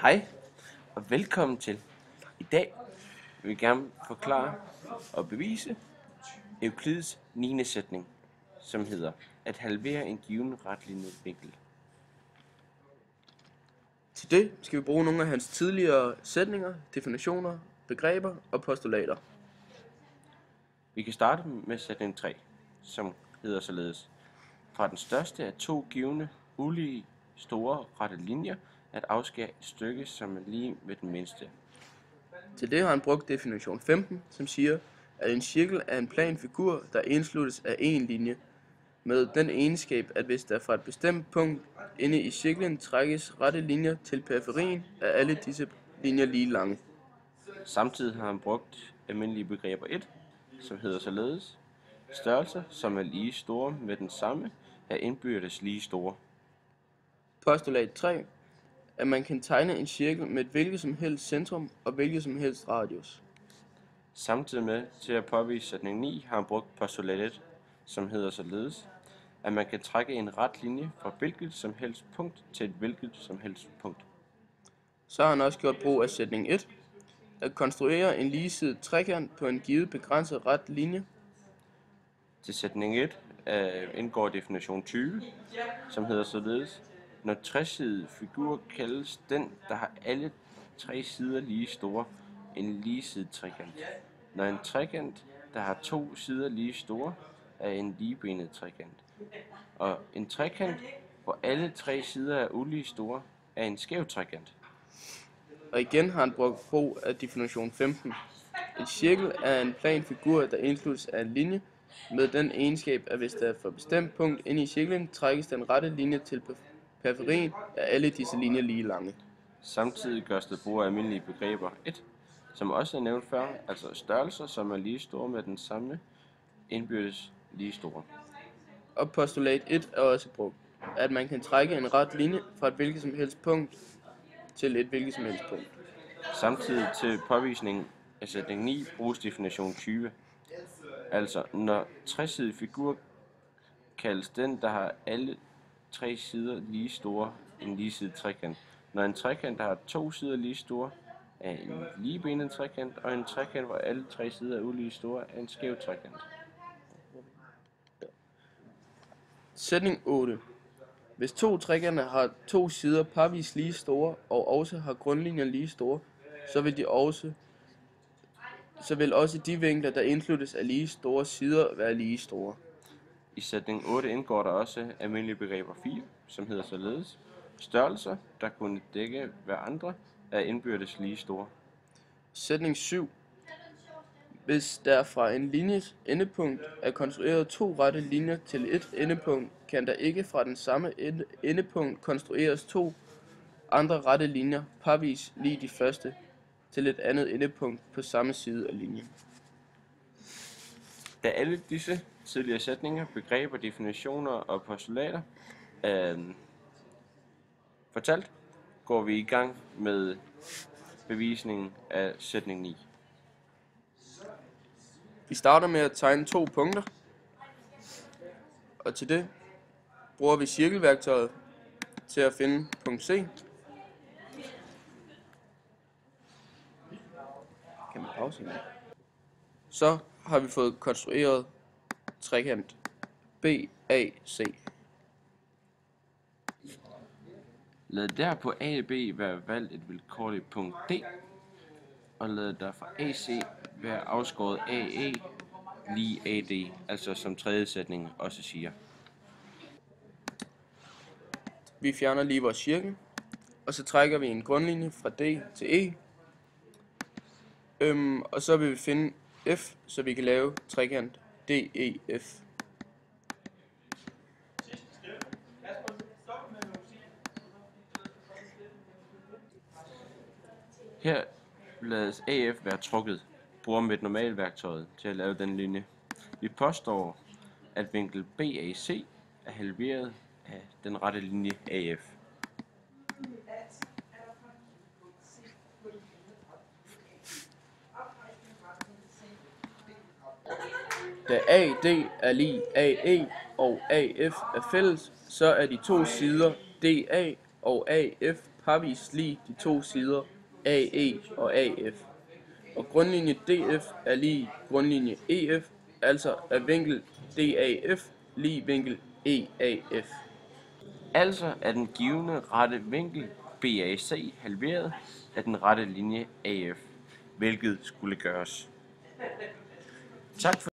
Hej og velkommen til. I dag vil vi gerne forklare og bevise Euklids 9. sætning, som hedder at halvere en given retlignende vinkel. Til det skal vi bruge nogle af hans tidligere sætninger, definitioner, begreber og postulater. Vi kan starte med sætning 3, som hedder således: fra den største af to givne ulige store rette linjer at afskære et stykke, som er lige med den mindste. Til det har han brugt definition 15, som siger, at en cirkel er en plan figur, der indsluttes af en linje, med den egenskab, at hvis der fra et bestemt punkt inde i cirklen trækkes rette linjer til periferien, er alle disse linjer lige lange. Samtidig har han brugt almindelige begreber 1, som hedder således: størrelser, som er lige store med den samme, er indbyrdes lige store. Postulat 3, at man kan tegne en cirkel med et hvilket som helst centrum og hvilket som helst radius. Samtidig med til at påvise sætning 9 har han brugt postulat 1, som hedder således, at man kan trække en ret linje fra hvilket som helst punkt til et hvilket som helst punkt. Så har han også gjort brug af sætning 1, at konstruere en ligesidet trekant på en givet begrænset ret linje. Til sætning 1 indgår definition 20, som hedder således: når tresidet figur kaldes den, der har alle tre sider lige store, en ligesidet trekant. Når en trekant, der har to sider lige store, er en ligebenet trekant. Og en trekant, hvor alle tre sider er ulige store, er en skæv trekant. Og igen har han brugt brug af definition 15. En cirkel er en plan figur, der indsluttes af en linje, med den egenskab, at hvis der fra et bestemt punkt inde i cirklen trækkes den rette linje til periferien, er alle disse linjer lige lange. Samtidig gørs der brug af almindelige begreber 1, som også er nævnt før, altså størrelser, som er lige store med den samme, indbyrdes lige store. Og postulat 1 er også brugt, at man kan trække en ret linje fra et hvilket som helst punkt til et hvilket som helst punkt. Samtidig til påvisning af sætning 9 bruges definition 20. Altså, når tresidig figur kaldes den, der har alle tre sider lige store, en ligesidet trekant. Når en trekant, der har to sider lige store, er en ligebenet trekant, og en trekant, hvor alle tre sider er ulige store, er en skæv trekant. Sætning 8. Hvis to trekanter har to sider parvis lige store og også har grundlinjer lige store, så vil også de vinkler, der indsluttes af lige store sider, være lige store. I sætning 8 indgår der også almindelige begreber 4, som hedder således: størrelser, der kunne dække hverandre, er indbyrdes lige store. Sætning 7. Hvis der fra en linjes endepunkt er konstrueret to rette linjer til et endepunkt, kan der ikke fra den samme endepunkt konstrueres to andre rette linjer, parvis lige de første, til et andet endepunkt på samme side af linjen. Da alle disse tidligere sætninger, begreber, definitioner og postulater fortalt, går vi i gang med bevisningen af sætning 9. Vi starter med at tegne to punkter, og til det bruger vi cirkelværktøjet til at finde punkt C. Kan man pause her? Så har vi fået konstrueret trekant BAC. Lad der på A og B være valgt et vilkårligt punkt D, og lad der fra AC være afskåret AE lige AD, altså som tredje sætning også siger. Vi fjerner lige vores cirkel, og så trækker vi en grundlinje fra D til E. Og så vil vi finde F, så vi kan lave trekant DEF. Her lades AF være trukket, bruger metnormalværktøjet til at lave den linje. Vi påstår, at vinkel BAC er halveret af den rette linje AF. Da AD er lig AE og AF er fælles, så er de to sider DA og AF parvis lig de to sider AE og AF. Og grundlinje DF er lig grundlinje EF, altså er vinkel DAF lig vinkel EAF. Altså er den givne rette vinkel BAC halveret af den rette linje AF, hvilket skulle gøres. Tak for